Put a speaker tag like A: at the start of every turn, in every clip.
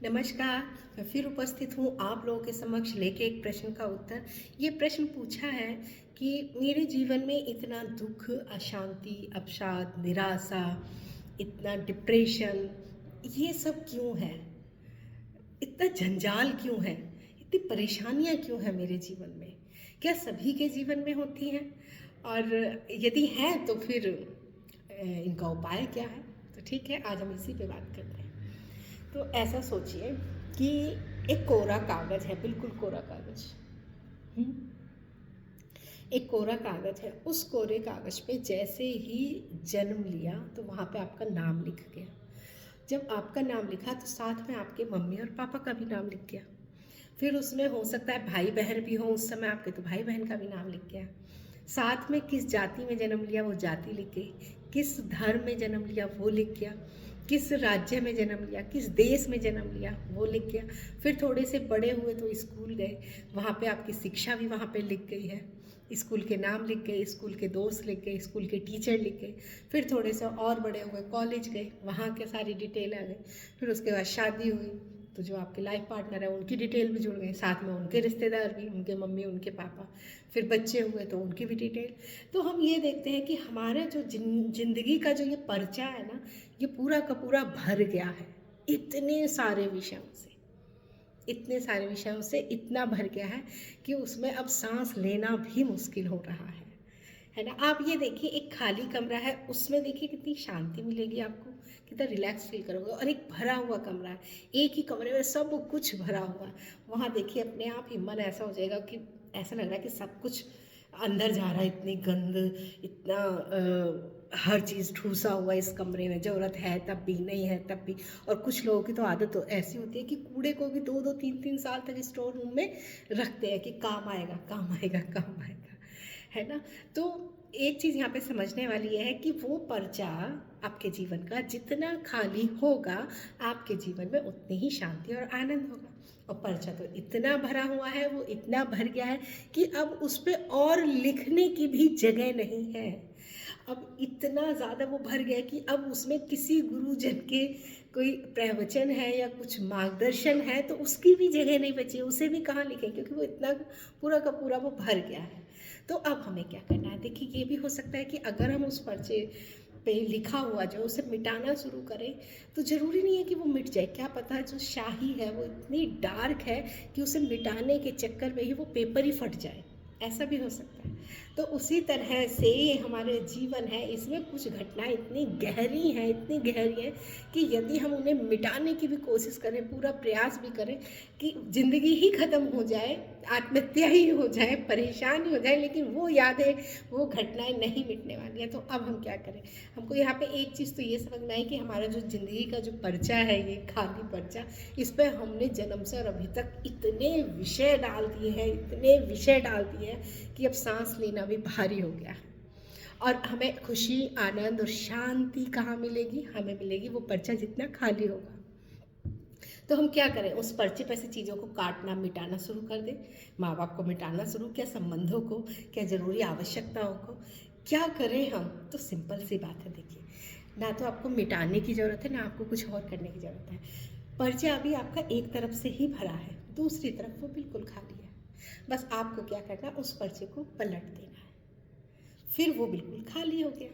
A: नमस्कार। मैं फिर उपस्थित हूँ आप लोगों के समक्ष लेके एक प्रश्न का उत्तर। ये प्रश्न पूछा है कि मेरे जीवन में इतना दुख, अशांति, अवसाद, निराशा, इतना डिप्रेशन, ये सब क्यों है? इतना जंजाल क्यों है? इतनी परेशानियाँ क्यों हैं मेरे जीवन में? क्या सभी के जीवन में होती हैं? और यदि हैं तो फिर इनका उपाय क्या है? तो ठीक है, आज हम इसी पे बात करते हैं। तो ऐसा सोचिए कि एक कोरा कागज़ है, बिल्कुल कोरा कागज़। एक कोरा कागज़ है, उस कोरे कागज़ पे जैसे ही जन्म लिया तो वहाँ पे आपका नाम लिख गया। जब आपका नाम लिखा तो साथ में आपके मम्मी और पापा का भी नाम लिख गया। फिर उसमें हो सकता है भाई बहन भी हों उस समय आपके, तो भाई बहन का भी नाम लिख गया। साथ में किस जाति में जन्म लिया वो जाति लिख गई, किस धर्म में जन्म लिया वो लिख गया, किस राज्य में जन्म लिया, किस देश में जन्म लिया वो लिख गया। फिर थोड़े से बड़े हुए तो स्कूल गए, वहाँ पे आपकी शिक्षा भी वहाँ पे लिख गई है। स्कूल के नाम लिख गए, स्कूल के दोस्त लिख गए, स्कूल के टीचर लिख गए। फिर थोड़े से और बड़े हुए, कॉलेज गए, वहाँ के सारी डिटेल आ गई। फिर उसके बाद शादी हुई तो जो आपके लाइफ पार्टनर है उनकी डिटेल भी जुड़ गई, साथ में उनके रिश्तेदार भी, उनके मम्मी, उनके पापा। फिर बच्चे हुए तो उनकी भी डिटेल। तो हम ये देखते हैं कि हमारा जो जिंदगी का जो ये पर्चा है ना, ये पूरा का पूरा भर गया है इतने सारे विषयों से। इतने सारे विषयों से इतना भर गया है कि उसमें अब सांस लेना भी मुश्किल हो रहा है ना। आप ये देखिए, एक खाली कमरा है, उसमें देखिए कितनी शांति मिलेगी आपको, कितना रिलैक्स फील करोगे। और एक भरा हुआ कमरा है, एक ही कमरे में सब कुछ भरा हुआ, वहाँ देखिए अपने आप ही मन ऐसा हो जाएगा कि ऐसा लग रहा है कि सब कुछ अंदर जा रहा है। इतनी गंद, इतना हर चीज़ ठूसा हुआ इस कमरे में, ज़रूरत है तब भी, नहीं है तब भी। और कुछ लोगों की तो आदत तो ऐसी होती है कि कूड़े को भी 2-2 3-3 साल तक स्टोर रूम में रखते हैं कि काम आएगा, काम आएगा, काम आएगा, है ना। तो एक चीज़ यहाँ पे समझने वाली है कि वो पर्चा आपके जीवन का जितना खाली होगा, आपके जीवन में उतनी ही शांति और आनंद होगा। और पर्चा तो इतना भरा हुआ है, वो इतना भर गया है कि अब उस पर और लिखने की भी जगह नहीं है। अब इतना ज़्यादा वो भर गया कि अब उसमें किसी गुरुजन के कोई प्रवचन है या कुछ मार्गदर्शन है तो उसकी भी जगह नहीं बची, उसे भी कहाँ लिखें, क्योंकि वो इतना पूरा का पूरा वो भर गया है। तो अब हमें क्या करना है? देखिए, ये भी हो सकता है कि अगर हम उस पर्चे पे लिखा हुआ जो उसे मिटाना शुरू करें तो ज़रूरी नहीं है कि वो मिट जाए। क्या पता जो स्याही है वो इतनी डार्क है कि उसे मिटाने के चक्कर में ही वो पेपर ही फट जाए, ऐसा भी हो सकता है। तो उसी तरह से हमारे जीवन है, इसमें कुछ घटनाएं इतनी गहरी हैं, इतनी गहरी हैं कि यदि हम उन्हें मिटाने की भी कोशिश करें, पूरा प्रयास भी करें कि ज़िंदगी ही ख़त्म हो जाए, आत्महत्या ही हो जाए, परेशान ही हो जाए, लेकिन वो यादें, वो घटनाएं नहीं मिटने वाली हैं। तो अब हम क्या करें? हमको यहाँ पे एक चीज़ तो ये समझ में आई कि हमारा जो ज़िंदगी का जो पर्चा है, ये खाली पर्चा, इस पर हमने जन्म से और अभी तक इतने विषय डाल दिए हैं, इतने विषय डाल दिए हैं कि अब सांस लेना भी भारी हो गया है। और हमें खुशी, आनंद और शांति कहाँ मिलेगी? हमें मिलेगी वो पर्चा जितना खाली होगा। तो हम क्या करें? उस पर्चे पर से चीज़ों को काटना, मिटाना शुरू कर दें। माँ बाप को मिटाना शुरू किया, संबंधों को, क्या ज़रूरी आवश्यकताओं को, क्या करें हम? तो सिंपल सी बात है, देखिए, ना तो आपको मिटाने की ज़रूरत है, ना आपको कुछ और करने की ज़रूरत है। पर्चा अभी आपका एक तरफ से ही भरा है, दूसरी तरफ वो बिल्कुल खाली है। बस आपको क्या करना, उस पर्चे को पलट देना है। फिर वो बिल्कुल खाली हो गया।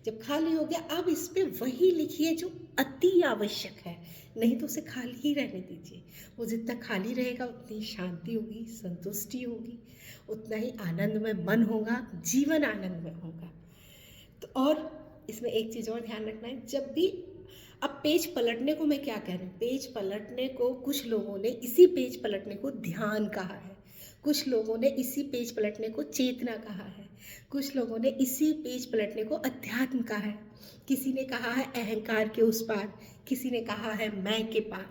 A: जब खाली हो गया, अब इस पे वही लिखिए जो अति आवश्यक है, नहीं तो उसे खाली ही रहने दीजिए। वो जितना खाली रहेगा उतनी शांति होगी, संतुष्टि होगी, उतना ही आनंदमय मन होगा, जीवन आनंदमय होगा। तो और इसमें एक चीज़ और ध्यान रखना है, जब भी अब पेज पलटने को मैं क्या कह रही हूँ, पेज पलटने को कुछ लोगों ने, इसी पेज पलटने को ध्यान कहा है, कुछ लोगों ने इसी पेज पलटने को चेतना कहा है, कुछ लोगों ने इसी पेज पलटने को अध्यात्म कहा है, किसी ने कहा है अहंकार के उस पार, किसी ने कहा है मैं के पार।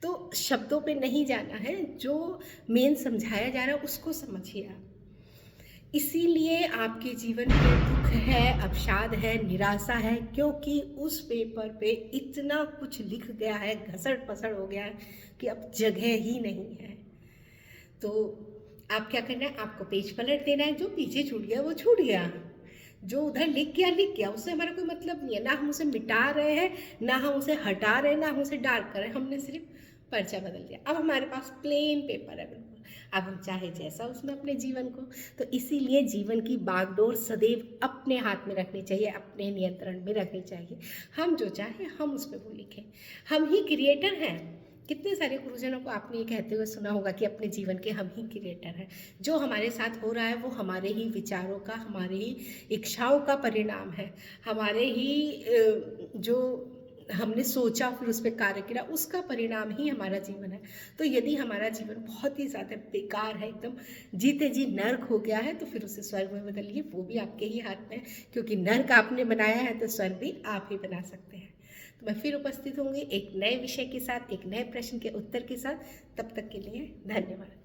A: तो शब्दों पे नहीं जाना है, जो मेन समझाया जा रहा है उसको समझिए आप। इसीलिए आपके जीवन में दुख है, अवसाद है, निराशा है, क्योंकि उस पेपर पे इतना कुछ लिख गया है, घसड़ पसड़ हो गया है कि अब जगह ही नहीं है। तो आप क्या करना है? आपको पेज पलट देना है। जो पीछे छूट गया वो छूट गया, जो उधर लिख गया, उससे हमारा कोई मतलब नहीं है। ना हम उसे मिटा रहे हैं, ना हम उसे हटा रहे हैं, ना हम उसे डार्क कर रहे हैं, हमने सिर्फ पर्चा बदल दिया। अब हमारे पास प्लेन पेपर है बिल्कुल। अब हम चाहे जैसा उसमें अपने जीवन को, तो इसीलिए जीवन की बागडोर सदैव अपने हाथ में रखनी चाहिए, अपने नियंत्रण में रखनी चाहिए। हम जो चाहें हम उसमें वो लिखें। हम ही क्रिएटर हैं। कितने सारे गुरुजनों को आपने ये कहते हुए सुना होगा कि अपने जीवन के हम ही क्रिएटर हैं। जो हमारे साथ हो रहा है वो हमारे ही विचारों का, हमारे ही इच्छाओं का परिणाम है, हमारे ही जो हमने सोचा फिर उस पर कार्य किया उसका परिणाम ही हमारा जीवन है। तो यदि हमारा जीवन बहुत ही ज़्यादा बेकार है, एकदम जीते जी नर्क हो गया है, तो फिर उसे स्वर्ग में बदलिए, वो भी आपके ही हाथ में है, क्योंकि नर्क आपने बनाया है तो स्वर्ग भी आप ही बना सकते हैं। तो मैं फिर उपस्थित होंगी एक नए विषय के साथ, एक नए प्रश्न के उत्तर के साथ। तब तक के लिए धन्यवाद।